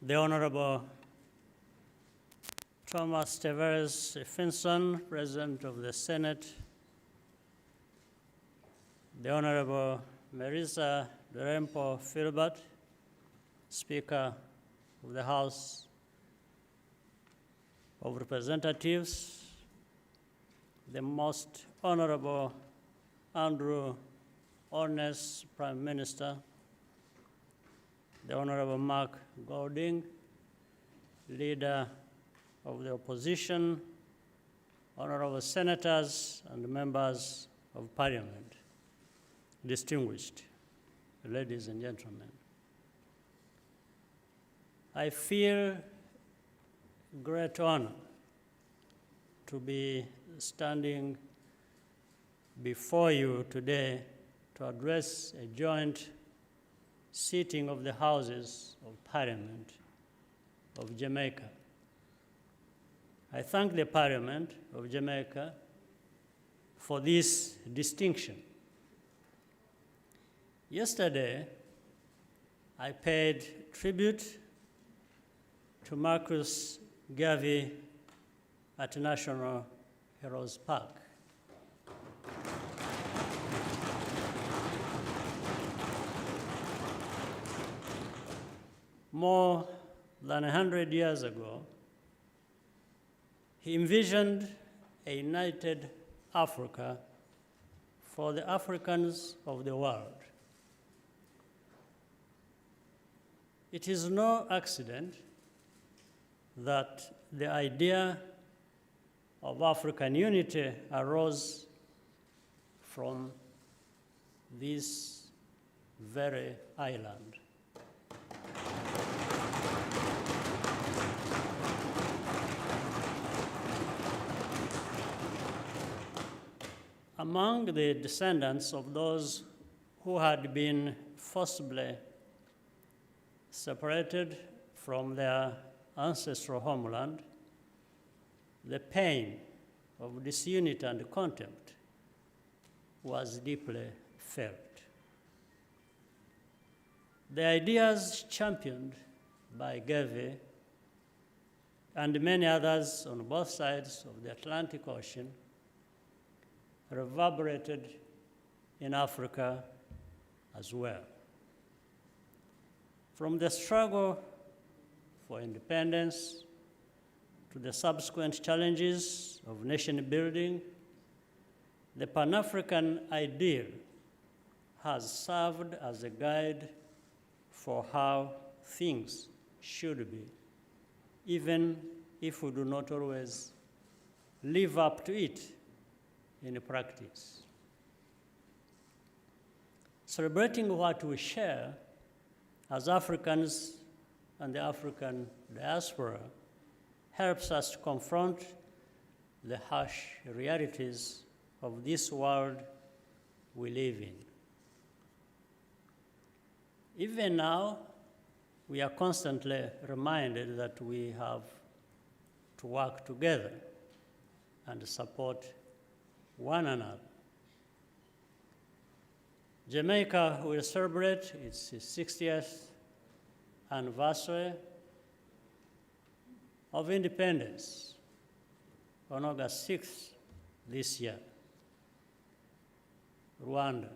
the Honorable Thomas Tavares Finson, President of the Senate, the Honorable Marisa Dorempo Filbert, Speaker of the House of Representatives, the Most Honorable Andrew Holness, Prime Minister, the Honorable Mark Golding, Leader of the Opposition, Honorable Senators and Members of Parliament, distinguished ladies and gentlemen. I feel great honor to be standing before you today to address a joint sitting of the Houses of Parliament of Jamaica. I thank the Parliament of Jamaica for this distinction. Yesterday, I paid tribute to Marcus Garvey at National Heroes Park. More than 100 years ago, he envisioned a united Africa for the Africans of the world. It is no accident that the idea of African unity arose from this very island. Among the descendants of those who had been forcibly separated from their ancestral homeland, the pain of disunity and contempt was deeply felt. The ideas championed by Garvey and many others on both sides of the Atlantic Ocean reverberated in Africa as well. From the struggle for independence to the subsequent challenges of nation building, the Pan-African ideal has served as a guide for how things should be, even if we do not always live up to it in practice. Celebrating what we share as Africans and the African diaspora helps us to confront the harsh realities of this world we live in. Even now, we are constantly reminded that we have to work together and support one another. Jamaica will celebrate its 60th anniversary of independence on August 6th this year. Rwanda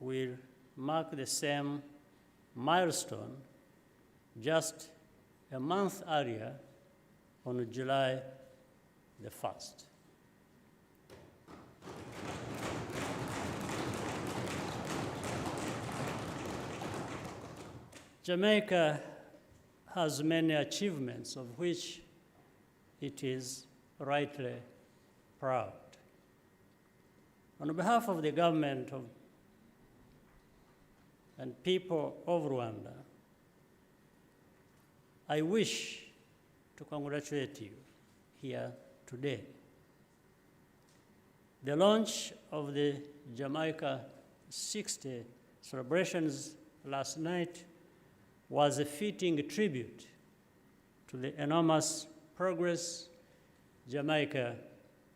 will mark the same milestone just a month earlier on July the 1st. Jamaica has many achievements of which it is rightly proud. On behalf of the government and people of Rwanda, I wish to congratulate you here today. The launch of the Jamaica 60 celebrations last night was a fitting tribute to the enormous progress Jamaica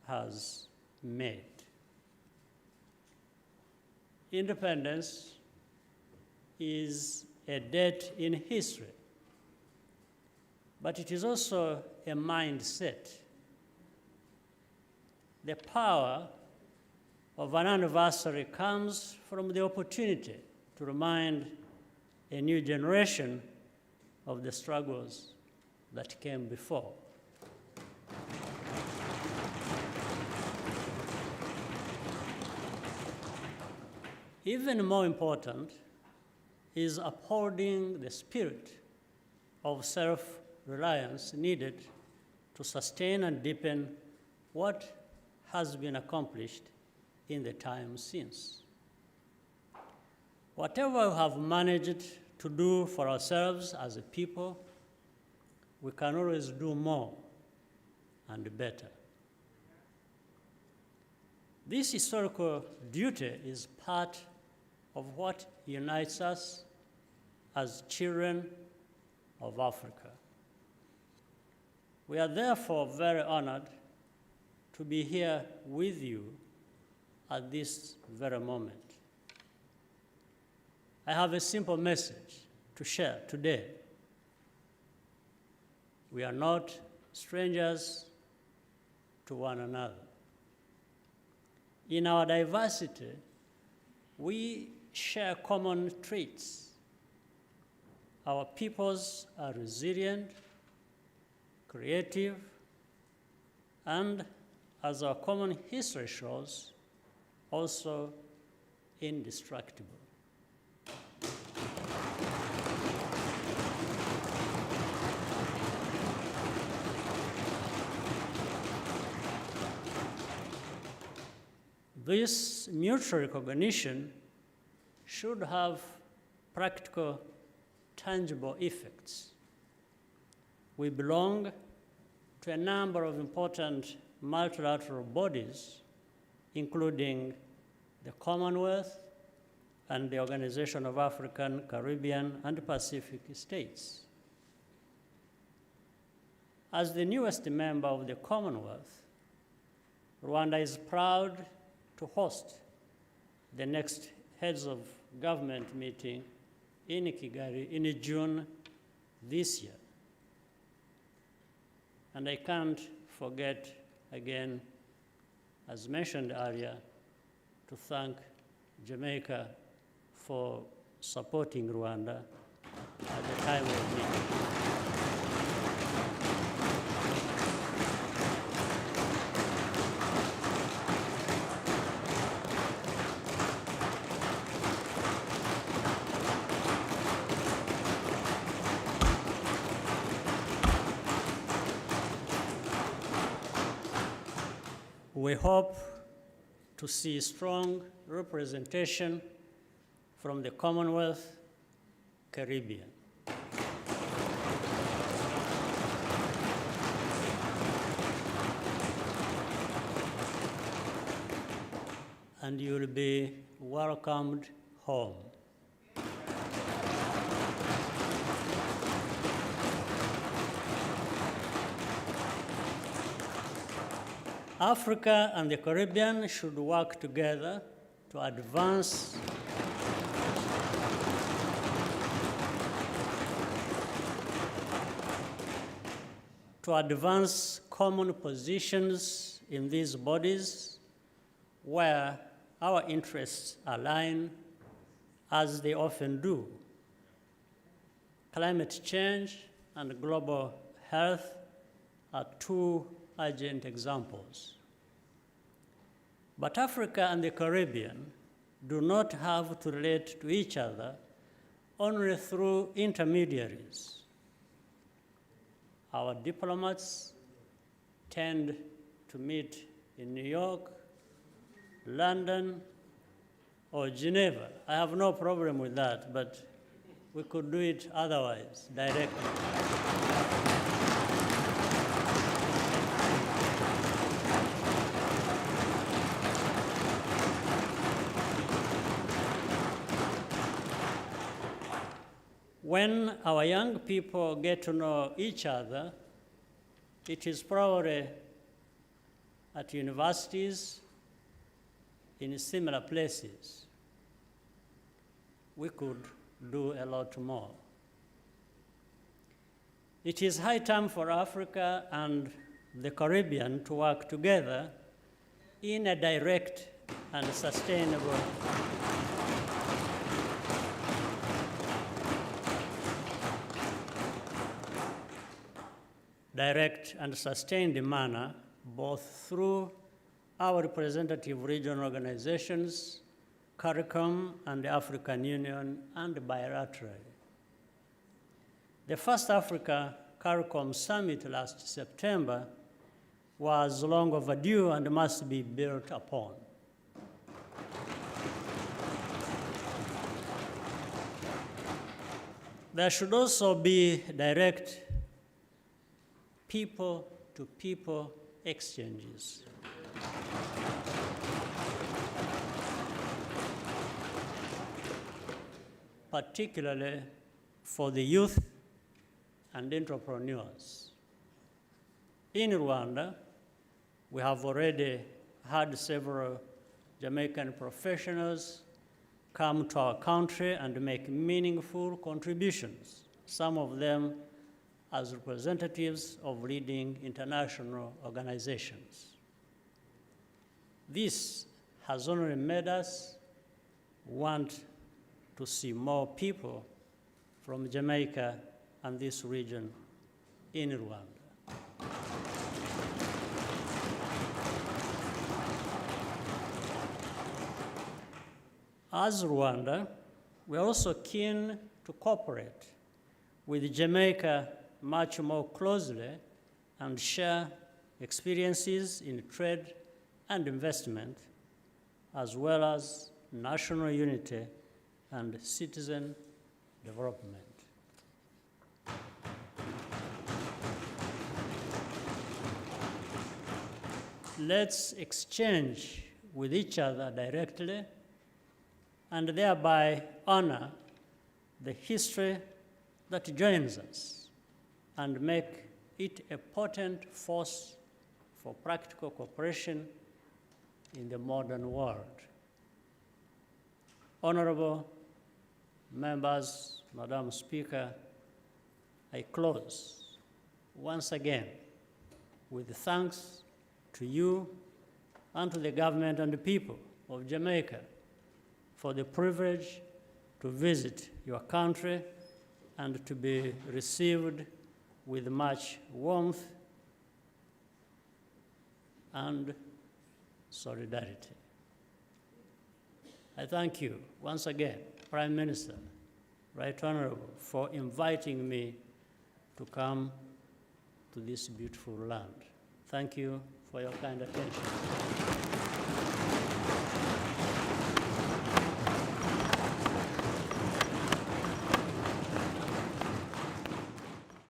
has made. Independence is a date in history but it is also a mindset. The power of an anniversary comes from the opportunity to remind a new generation of the struggles that came before. Even more important is upholding the spirit of self-reliance needed to sustain and deepen what has been accomplished in the time since. Whatever we have managed to do for ourselves as a people, we can always do more and better. This historical duty is part of what unites us as children of Africa. We are therefore very honored to be here with you at this very moment. I have a simple message to share today. We are not strangers to one another. In our diversity, we share common traits. Our peoples are resilient, creative, and, as our common history shows, also indestructible. This mutual recognition should have practical, tangible effects. We belong to a number of important multilateral bodies, including the Commonwealth and the Organization of African, Caribbean, and Pacific States. As the newest member of the Commonwealth, Rwanda is proud to host the next Heads of Government meeting in Kigali in June this year. And I can't forget again, as mentioned earlier, to thank Jamaica for supporting Rwanda at the time of meeting. We hope to see strong representation from the Commonwealth, Caribbean. And you will be welcomed home. Africa and the Caribbean should work together to advance common positions in these bodies where our interests align, as they often do. Climate change and global health are two urgent examples. But Africa and the Caribbean do not have to relate to each other only through intermediaries. Our diplomats tend to meet in New York, London, or Geneva. I have no problem with that, but we could do it otherwise, directly. When our young people get to know each other, it is probably at universities, in similar places. We could do a lot more. It is high time for Africa and the Caribbean to work together in a direct and sustainable sustained manner, both through our representative regional organizations, CARICOM and the African Union, and bilaterally. The first Africa CARICOM summit last September was long overdue and must be built upon. There should also be direct people-to-people exchanges. Particularly for the youth and entrepreneurs. In Rwanda, we have already had several Jamaican professionals come to our country and make meaningful contributions, some of them as representatives of leading international organizations. This has only made us want to see more people from Jamaica and this region in Rwanda. As Rwanda, we are also keen to cooperate with Jamaica much more closely and share experiences in trade and investment, as well as national unity and citizen development. Let's exchange with each other directly and thereby honor the history that joins us and make it a potent force for practical cooperation in the modern world. Honorable members, Madam Speaker, I close once again with thanks to you and to the government and the people of Jamaica for the privilege to visit your country and to be received with much warmth and solidarity. I thank you once again, Prime Minister, Right Honorable, for inviting me to come to this beautiful land. Thank you for your kind attention.